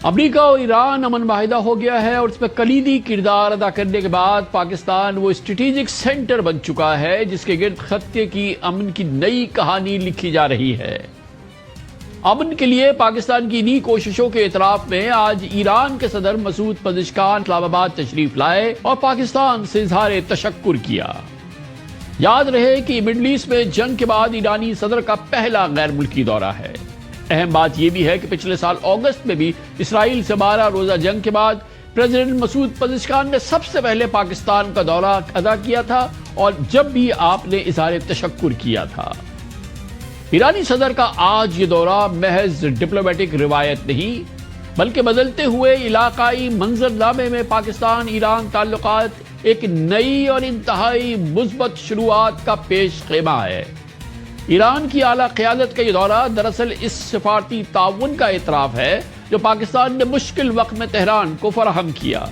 امریکہ اور ایران امن معاہدہ ہو گیا ہے اور اس میں کلیدی کردار ادا کرنے کے بعد پاکستان وہ اسٹریٹجک سینٹر بن چکا ہے جس کے گرد خطے کی امن کی نئی کہانی لکھی جا رہی ہے۔ امن کے لیے پاکستان کی انہی کوششوں کے اعتراف میں آج ایران کے صدر مسعود پزشکیان اسلام آباد تشریف لائے اور پاکستان سے اظہار تشکر کیا۔ یاد رہے کہ مڈل ایسٹ میں جنگ کے بعد ایرانی صدر کا پہلا غیر ملکی دورہ ہے۔ اہم بات یہ بھی ہے کہ پچھلے سال اگست میں بھی اسرائیل سے 12 روزہ جنگ کے بعد پریزیڈنٹ مسعود پزشکیان نے سب سے پہلے پاکستان کا دورہ ادا کیا تھا اور جب بھی آپ نے اظہار تشکر کیا تھا۔ ایرانی صدر کا آج یہ دورہ محض ڈپلومیٹک روایت نہیں بلکہ بدلتے ہوئے علاقائی منظرنامے میں پاکستان ایران تعلقات ایک نئی اور انتہائی مثبت شروعات کا پیش خیمہ ہے۔ ایران کی اعلیٰ قیادت کا یہ دورہ دراصل اس سفارتی تعاون کا اعتراف ہے جو پاکستان نے مشکل وقت میں تہران کو فراہم کیا۔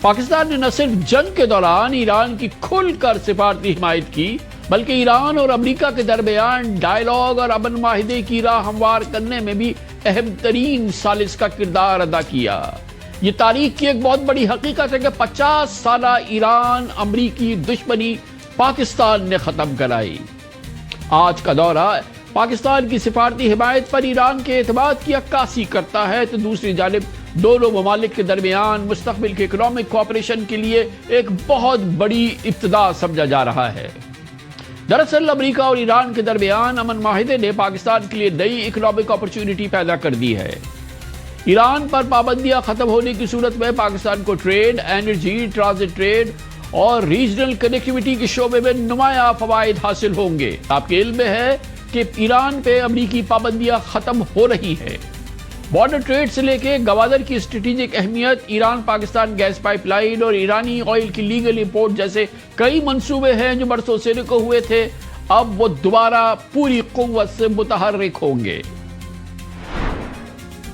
پاکستان نے نہ صرف جنگ کے دوران ایران کی کھل کر سفارتی حمایت کی بلکہ ایران اور امریکہ کے درمیان ڈائیلاگ اور امن معاہدے کی راہ ہموار کرنے میں بھی اہم ترین ثالث کا کردار ادا کیا۔ یہ تاریخ کی ایک بہت بڑی حقیقت ہے کہ 50 سالہ ایران امریکی دشمنی پاکستان نے ختم کرائی۔ آج کا دورہ پاکستان کی سفارتی حمایت پر ایران کے اعتماد کی عکاسی کرتا ہے تو دوسری جانب دونوں ممالک کے درمیان مستقبل کے اکنامک کوآپریشن کے لیے ایک بہت بڑی ابتدا سمجھا جا رہا ہے۔ دراصل امریکہ اور ایران کے درمیان امن معاہدے نے پاکستان کے لیے نئی اکنامک اپرچونٹی پیدا کر دی ہے۔ ایران پر پابندیاں ختم ہونے کی صورت میں پاکستان کو ٹریڈ، انرجی، ٹرانزٹ ٹریڈ اور ریجنل کنیکٹیویٹی کے شعبے میں نمایاں فوائد حاصل ہوں گے۔ آپ کے علم میں ہے کہ ایران پہ امریکی پابندیاں ختم ہو رہی ہیں۔ بارڈر ٹریڈ سے لے کے گوادر کی اسٹریٹجک اہمیت، Iran Pakistan gas pipeline اور ایرانی آئل کی لیگل امپورٹ جیسے کئی منصوبے ہیں جو برسوں سے رکے ہوئے تھے، اب وہ دوبارہ پوری قوت سے متحرک ہوں گے۔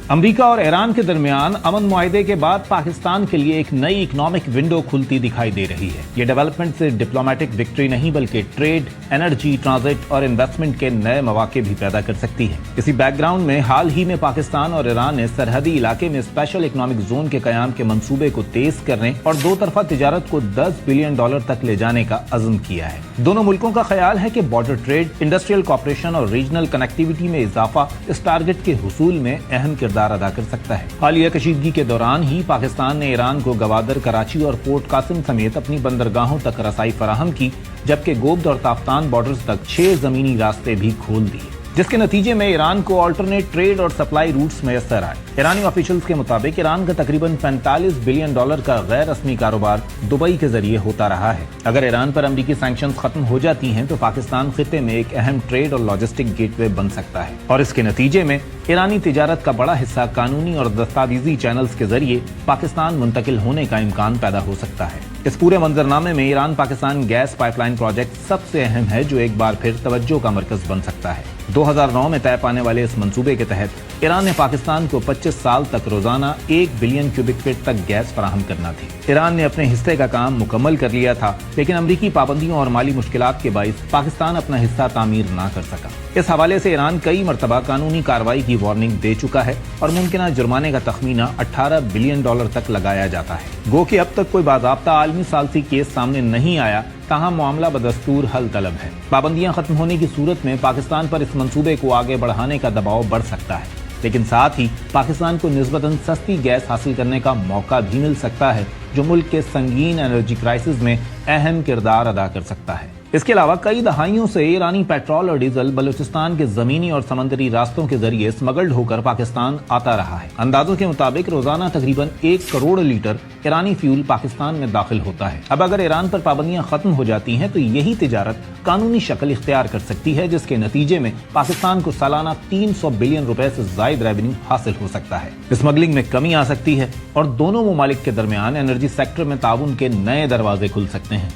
امریکہ اور ایران کے درمیان امن معاہدے کے بعد پاکستان کے لیے ایک نئی اکنامک ونڈو کھلتی دکھائی دے رہی ہے۔ یہ ڈیولپمنٹ سے ڈپلومیٹک وکٹری نہیں بلکہ ٹریڈ، انرجی، ٹرانزٹ اور انویسٹمنٹ کے نئے مواقع بھی پیدا کر سکتی ہے۔ اسی بیک گراؤنڈ میں حال ہی میں پاکستان اور ایران نے سرحدی علاقے میں اسپیشل اکنامک زون کے قیام کے منصوبے کو تیز کرنے اور دو طرفہ تجارت کو $10 بلین تک لے جانے کا عزم کیا ہے۔ دونوں ملکوں کا خیال ہے کہ بارڈر ٹریڈ، انڈسٹریل کوآپریشن اور ریجنل کنیکٹیویٹی میں اضافہ اس ٹارگٹ کے حصول میں اہم کردار ادا کر سکتا ہے۔ حالیہ کشیدگی کے دوران ہی پاکستان نے ایران کو گوادر، کراچی اور پورٹ قاسم سمیت اپنی بندرگاہوں تک رسائی فراہم کی، جبکہ گوبد اور تافتان بارڈرز تک 6 زمینی راستے بھی کھول دیے، جس کے نتیجے میں ایران کو آلٹرنیٹ ٹریڈ اور سپلائی روٹس میسر آئے۔ ایرانی آفیشلز کے مطابق ایران کا تقریباً $45 بلین کا غیر رسمی کاروبار دبئی کے ذریعے ہوتا رہا ہے۔ اگر ایران پر امریکی سینکشنز ختم ہو جاتی ہیں تو پاکستان خطے میں ایک اہم ٹریڈ اور لاجسٹک گیٹ وے بن سکتا ہے اور اس کے نتیجے میں ایرانی تجارت کا بڑا حصہ قانونی اور دستاویزی چینلز کے ذریعے پاکستان منتقل ہونے کا امکان پیدا ہو سکتا ہے۔ اس پورے منظرنامے میں Iran Pakistan gas pipeline project سب سے اہم ہے جو ایک بار پھر توجہ کا مرکز بن سکتا ہے۔ 2009 میں طے پانے والے اس منصوبے کے تحت ایران نے پاکستان کو 25 سال تک روزانہ 1 بلین کیوبک فٹ تک گیس فراہم کرنا تھی۔ ایران نے اپنے حصے کا کام مکمل کر لیا تھا لیکن امریکی پابندیوں اور مالی مشکلات کے باعث پاکستان اپنا حصہ تعمیر نہ کر سکا۔ اس حوالے سے ایران کئی مرتبہ قانونی کارروائی کی وارننگ دے چکا ہے اور ممکنہ جرمانے کا تخمینہ $18 بلین تک لگایا جاتا ہے۔ گو کہ اب تک کوئی باضابطہ عالمی ثالثی کیس سامنے نہیں آیا، تاہم معاملہ بدستور حل طلب ہے۔ پابندیاں ختم ہونے کی صورت میں پاکستان پر اس منصوبے کو آگے بڑھانے کا دباؤ بڑھ سکتا ہے، لیکن ساتھ ہی پاکستان کو نسبتاً سستی گیس حاصل کرنے کا موقع بھی مل سکتا ہے جو ملک کے سنگین انرجی کرائسس میں اہم کردار ادا کر سکتا ہے۔ اس کے علاوہ کئی دہائیوں سے ایرانی پیٹرول اور ڈیزل بلوچستان کے زمینی اور سمندری راستوں کے ذریعے سمگلڈ ہو کر پاکستان آتا رہا ہے۔ اندازوں کے مطابق روزانہ تقریباً 1 کروڑ لیٹر ایرانی فیول پاکستان میں داخل ہوتا ہے۔ اب اگر ایران پر پابندیاں ختم ہو جاتی ہیں تو یہی تجارت قانونی شکل اختیار کر سکتی ہے جس کے نتیجے میں پاکستان کو سالانہ $300 بلین سے زائد ریونیو حاصل ہو سکتا ہے۔ اسمگلنگ میں کمی آ سکتی ہے اور دونوں ممالک کے درمیان انرجی سیکٹر میں تعاون کے نئے دروازے کھل سکتے ہیں۔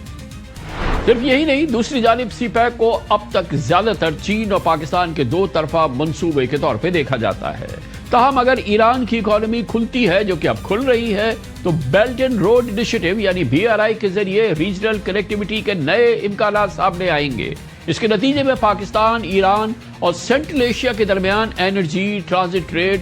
صرف یہی نہیں، دوسری جانب سی پیک کو اب تک زیادہ تر چین اور پاکستان کے دو طرفہ منصوبے کے طور پہ دیکھا جاتا ہے۔ تاہم اگر ایران کی اکانومی کھلتی ہے جو کہ اب کھل رہی ہے تو بیلٹ اینڈ روڈ انیشیٹو یعنی BRI کے ذریعے ریجنل کنیکٹیویٹی کے نئے امکانات سامنے آئیں گے۔ اس کے نتیجے میں پاکستان، ایران اور سینٹرل ایشیا کے درمیان انرجی، ٹرانزٹ ٹریڈ